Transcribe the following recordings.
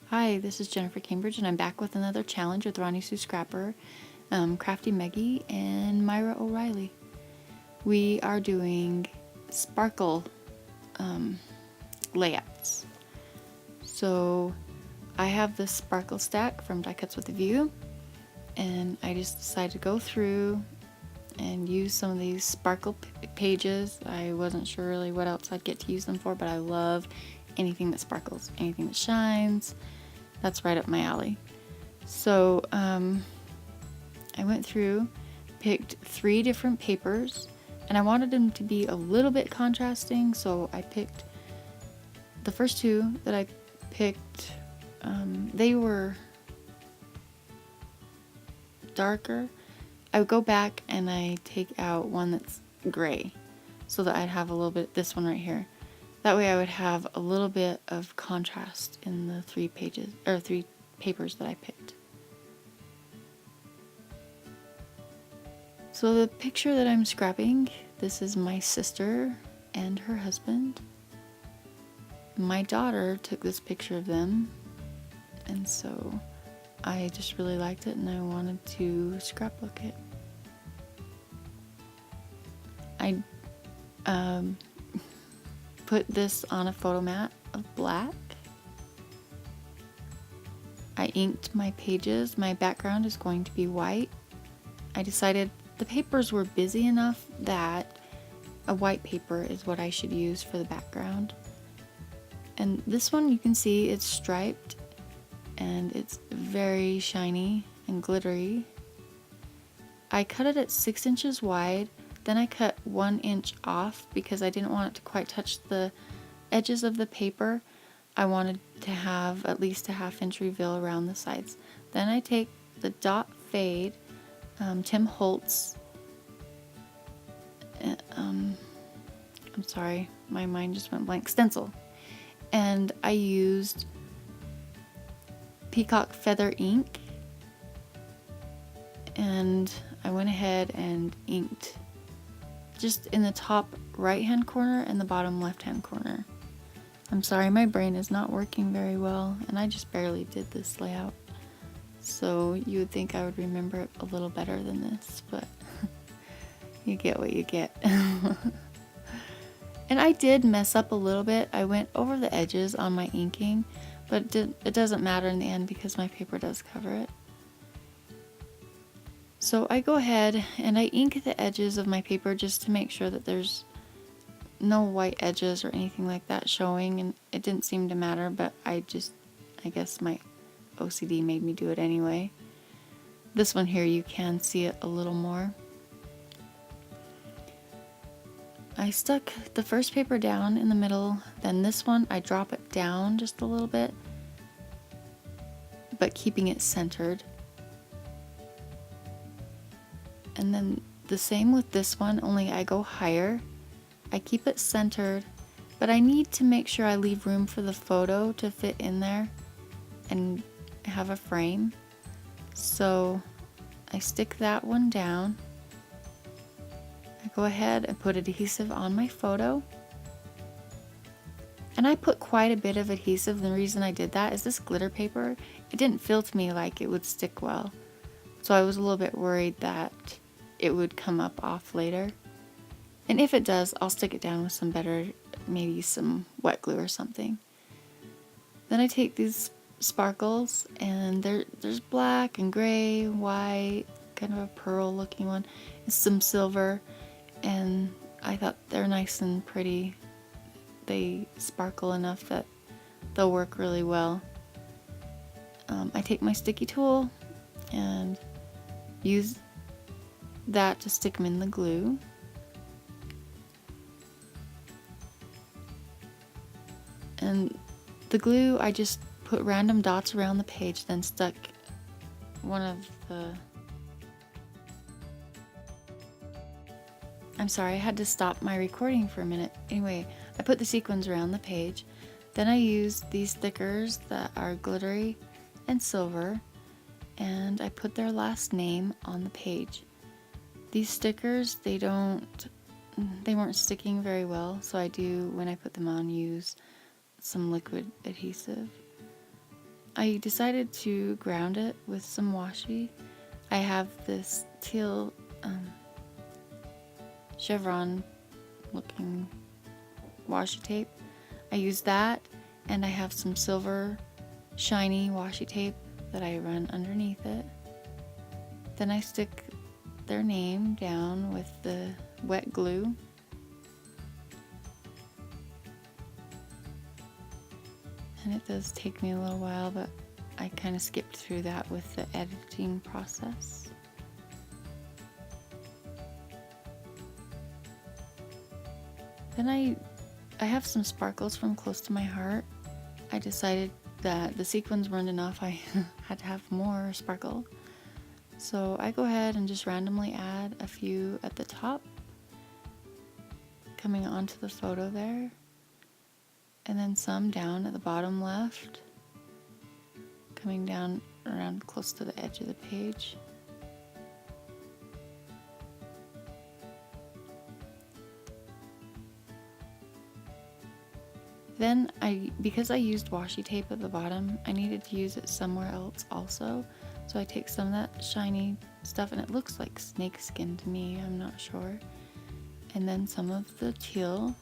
Hi, this is Jennifer Cambridge, and I'm back with another challenge with Ronnie Sue Scrapper, Crafty Meggie, and Myra O'Reilly. We are doing sparkle layouts. So I have this sparkle stack from Die Cuts with a View, and I just decided to go through and use some of these sparkle pages. I wasn't sure really what else I'd get to use them for, but I love anything that sparkles, anything that shines. That's right up my alley. So I went through, picked 3 different papers, and I wanted them to be a little bit contrasting, so I picked the first 2 that I picked. They were darker. I would go back and I take out one that's gray so that I'd have a little bit, this one right here. That way I would have a little bit of contrast in the 3 pages, or 3 papers that I picked. So the picture that I'm scrapping, this is my sister and her husband. My daughter took this picture of them, and so I just really liked it and I wanted to scrapbook it. I put this on a photo mat of black. I inked my pages. My background is going to be white. I decided the papers were busy enough that a white paper is what I should use for the background. And this one, you can see it's striped and it's very shiny and glittery. I cut it at 6 inches wide, then I cut 1 inch off because I didn't want it to quite touch the edges of the paper. I wanted to have at least a 1/2 inch reveal around the sides. Then I take the dot fade, Tim Holtz. I'm sorry, my mind just went blank. Stencil. And I used Peacock Feather ink. And I went ahead and inked just in the top right hand corner and the bottom left hand corner. I'm sorry, my brain is not working very well, and I just barely did this layout. So you would think I would remember it a little better than this, but you get what you get. And I did mess up a little bit. I went over the edges on my inking, but it doesn't matter in the end because my paper does cover it. So I go ahead and I ink the edges of my paper just to make sure that there's no white edges or anything like that showing, and it didn't seem to matter, but I guess my OCD made me do it anyway. This one here, you can see it a little more. I stuck the first paper down in the middle, then this one I drop it down just a little bit, but keeping it centered. And then the same with this one, only I go higher. I keep it centered, but I need to make sure I leave room for the photo to fit in there and have a frame. So I stick that one down. I go ahead and put adhesive on my photo. And I put quite a bit of adhesive. The reason I did that is this glitter paper, it didn't feel to me like it would stick well. So I was a little bit worried that it would come up off later. And if it does, I'll stick it down with some better, maybe some wet glue or something. Then I take these sparkles, and there's black and gray, white, kind of a pearl looking one, and some silver, and I thought they're nice and pretty. They sparkle enough that they'll work really well. I take my sticky tool and use that to stick them in the glue. And the glue, I just put random dots around the page, then stuck one of the... I'm sorry, I had to stop my recording for a minute. Anyway, I put the sequins around the page. Then I used these stickers that are glittery and silver, and I put their last name on the page. These stickers, they weren't sticking very well, so I do, when I put them on, use some liquid adhesive. I decided to ground it with some washi. I have this teal chevron looking washi tape. I use that, and I have some silver shiny washi tape that I run underneath it. Then I stick their name down with the wet glue. And it does take me a little while, but I kind of skipped through that with the editing process. Then I have some sparkles from Close to My Heart. I decided that the sequins weren't enough. I had to have more sparkle. So I go ahead and just randomly add a few at the top, coming onto the photo there, and then some down at the bottom left, coming down around close to the edge of the page. Then because I used washi tape at the bottom, I needed to use it somewhere else also. So I take some of that shiny stuff, and it looks like snake skin to me, I'm not sure. And then some of the teal.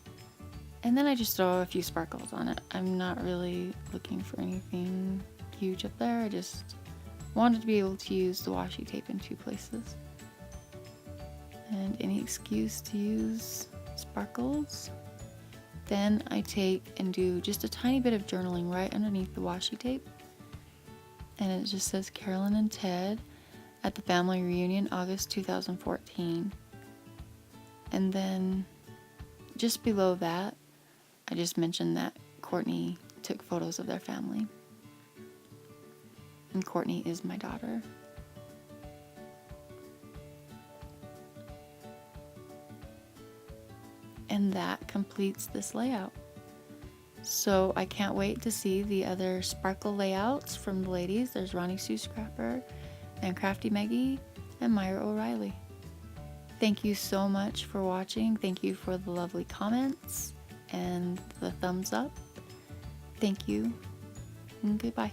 And then I just throw a few sparkles on it. I'm not really looking for anything huge up there. I just wanted to be able to use the washi tape in 2 places. And any excuse to use sparkles. Then I take and do just a tiny bit of journaling right underneath the washi tape. And it just says Carolyn and Ted at the family reunion, August 2014. And then just below that, I just mentioned that Courtney took photos of their family. And Courtney is my daughter. And that completes this layout. So I can't wait to see the other sparkle layouts from the ladies. There's Ronnie Sue Scrapper and Crafty Maggie and Myra O'Reilly. Thank you so much for watching. Thank you for the lovely comments and the thumbs up. Thank you and goodbye.